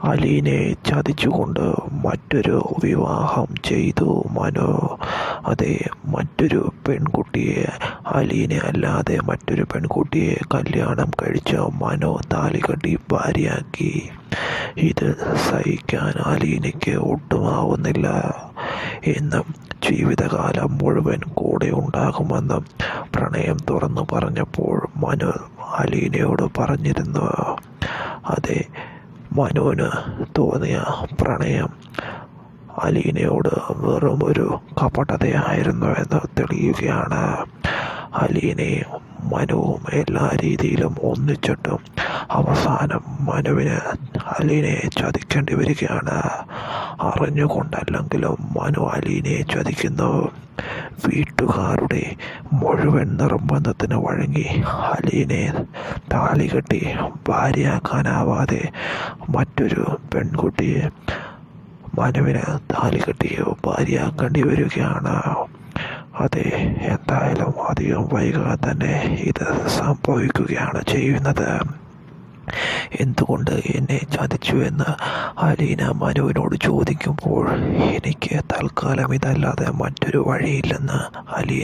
അലീനെ ചതിച്ചുകൊണ്ട് മറ്റൊരു വിവാഹം ചെയ്തു മനു. അതെ, മറ്റൊരു പെൺകുട്ടിയെ, അലീനെ അല്ലാതെ മറ്റൊരു പെൺകുട്ടിയെ കല്യാണം കഴിച്ച മനു താലികെട്ടി ഭാര്യയാക്കി. ഇത് സഹിക്കാൻ അലീനയ്ക്ക് ഒട്ടുമാവുന്നില്ല എന്നും ജീവിതകാലം മുഴുവൻ കൂടെ ഉണ്ടാകുമെന്നും പ്രണയം തുറന്നു പറഞ്ഞപ്പോൾ മനു അലീനയോട് പറഞ്ഞിരുന്നു. അതെ, മനുവിന് തോന്നിയ പ്രണയം അലീനയോട് വെറും ഒരു കപടതയായിരുന്നു എന്ന് തെളിയുകയാണ്. അലീനയും മനുവും എല്ലാ രീതിയിലും ഒന്നിച്ചിട്ടും അവസാനം മനുവിന് അലീനയെ ചതിക്കേണ്ടി വരികയാണ്. അറിഞ്ഞുകൊണ്ടല്ലെങ്കിലും മനു അലീനയെ ചതിക്കുന്നു. വീട്ടുകാരുടെ മുഴുവൻ നിർബന്ധത്തിന് വഴങ്ങി അലീനെ താലികെട്ടി ഭാര്യയാക്കാനാവാതെ മറ്റൊരു പെൺകുട്ടിയെ മനുവിന് താലികെട്ടി ഭാര്യയാക്കേണ്ടി വരികയാണ്. അതെ, എന്തായാലും അധികം വൈകാതെ തന്നെ ഇത് സംഭവിക്കുകയാണ് ചെയ്യുന്നത്. എന്തുകൊണ്ട് എന്നെ ചതിച്ചു എന്ന് അലീന മനുവിനോട് ചോദിക്കുമ്പോൾ എനിക്ക് തൽക്കാലം ഇതല്ലാതെ മറ്റൊരു വഴിയില്ലെന്ന് അലീന